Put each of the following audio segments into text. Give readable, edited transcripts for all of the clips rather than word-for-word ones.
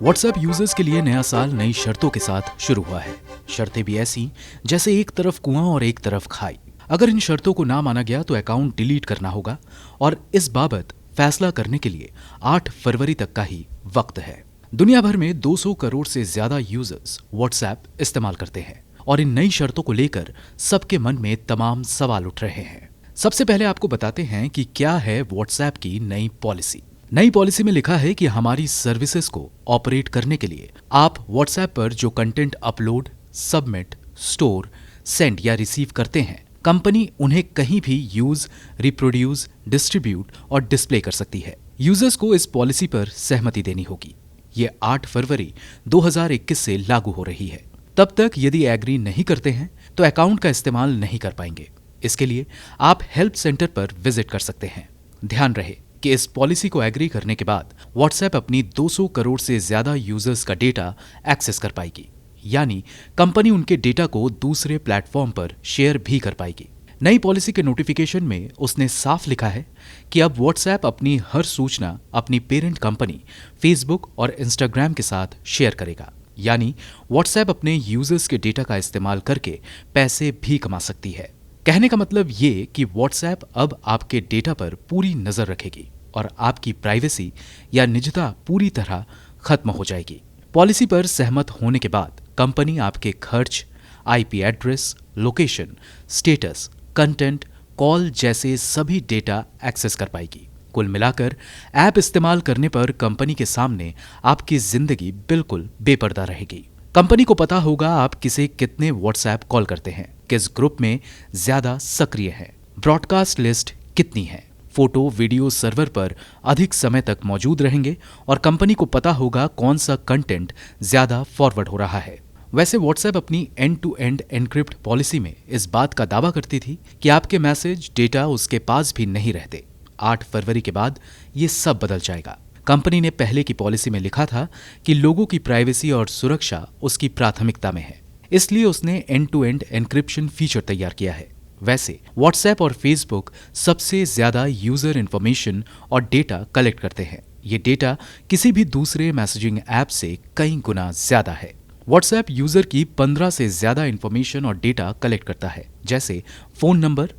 WhatsApp users के लिए नया साल नई शर्तों के साथ शुरू हुआ है। शर्तें भी ऐसी जैसे एक तरफ कुआं और एक तरफ खाई। अगर इन शर्तों को ना माना गया तो अकाउंट डिलीट करना होगा और इस बाबत फैसला करने के लिए 8 फरवरी तक का ही वक्त है। दुनिया भर में 200 करोड़ से ज्यादा यूजर्स व्हाट्सएप इस्तेमाल करते हैं और इन नई शर्तों को लेकर सबके मन में तमाम सवाल उठ रहे हैं। सबसे पहले आपको बताते हैं कि क्या है व्हाट्सएप की नई पॉलिसी। नई पॉलिसी में लिखा है कि हमारी सर्विसेज को ऑपरेट करने के लिए आप व्हाट्सएप पर जो content upload, submit, store, send या रिसीव करते हैं, कंपनी उन्हें कहीं भी यूज, रिप्रोड्यूस, डिस्ट्रीब्यूट और डिस्प्ले कर सकती है। यूजर्स को इस पॉलिसी पर सहमति देनी होगी। ये 8 फरवरी 2021 से लागू हो रही है। तब तक यदि एग्री नहीं करते हैं तो अकाउंट का इस्तेमाल नहीं कर पाएंगे। इसके लिए आप हेल्प सेंटर पर विजिट कर सकते हैं। ध्यान रहे कि इस पॉलिसी को एग्री करने के बाद व्हाट्सएप अपनी 200 करोड़ से ज्यादा यूजर्स का डेटा एक्सेस कर पाएगी, यानी कंपनी उनके डेटा को दूसरे प्लेटफॉर्म पर शेयर भी कर पाएगी। नई पॉलिसी के नोटिफिकेशन में उसने साफ लिखा है कि अब व्हाट्सएप अपनी हर सूचना अपनी पेरेंट कंपनी फेसबुक और इंस्टाग्राम के साथ शेयर करेगा, यानी व्हाट्सएप अपने यूजर्स के डेटा का इस्तेमाल करके पैसे भी कमा सकती है। कहने का मतलब ये कि व्हाट्सएप अब आपके डेटा पर पूरी नजर रखेगी और आपकी प्राइवेसी या निजता पूरी तरह खत्म हो जाएगी। पॉलिसी पर सहमत होने के बाद कंपनी आपके खर्च, IP address, location, status, content, call जैसे सभी डेटा एक्सेस कर पाएगी। कुल मिलाकर ऐप इस्तेमाल करने पर कंपनी के सामने आपकी जिंदगी बिल्कुल बेपर्दा रहेगी। कंपनी को पता होगा आप किसे कितने व्हाट्सएप कॉल करते हैं, किस ग्रुप में ज्यादा सक्रिय हैं, ब्रॉडकास्ट लिस्ट कितनी है, फोटो वीडियो सर्वर पर अधिक समय तक मौजूद रहेंगे और कंपनी को पता होगा कौन सा कंटेंट ज्यादा फॉरवर्ड हो रहा है। वैसे व्हाट्सएप अपनी end to end encrypt policy में इस बात का दावा करती थी कि आपके मैसेज, डेटा उसके पास भी नहीं रहते। 8 फरवरी के बाद ये सब बदल जाएगा। कंपनी ने पहले की पॉलिसी में लिखा था कि लोगों की प्राइवेसी और सुरक्षा उसकी प्राथमिकता में है, इसलिए उसने end to end encryption feature तैयार किया है। वैसे व्हाट्सएप और फेसबुक सबसे ज्यादा यूजर इंफॉर्मेशन और डेटा कलेक्ट करते हैं। ये डेटा किसी भी दूसरे मैसेजिंग ऐप से कई गुना ज्यादा है। व्हाट्सएप यूजर की 15 से ज्यादा इंफॉर्मेशन और डेटा कलेक्ट करता है, जैसे phone number,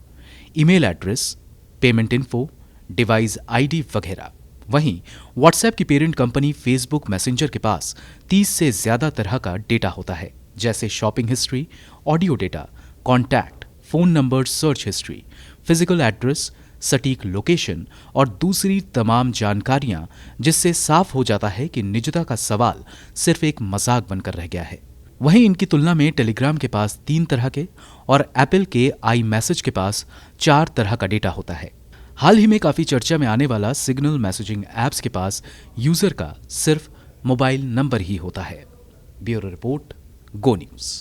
email address, payment info, device ID वगैरह। वहीं व्हाट्सएप की पेरेंट कंपनी फेसबुक मैसेंजर के पास 30 से ज्यादा तरह का डेटा होता है, जैसे shopping history, audio data, contact, phone number search history, physical address, सटीक लोकेशन और दूसरी तमाम जानकारियां, जिससे साफ हो जाता है कि निजता का सवाल सिर्फ एक मजाक बनकर रह गया है। वहीं इनकी तुलना में टेलीग्राम के पास 3 तरह के और एप्पल के आई मैसेज के पास 4 तरह का डेटा होता है। हाल ही में काफी चर्चा में आने वाला सिग्नल मैसेजिंग ऐप्स के पास यूजर का सिर्फ मोबाइल नंबर ही होता है। ब्यूरो रिपोर्ट, गो न्यूज।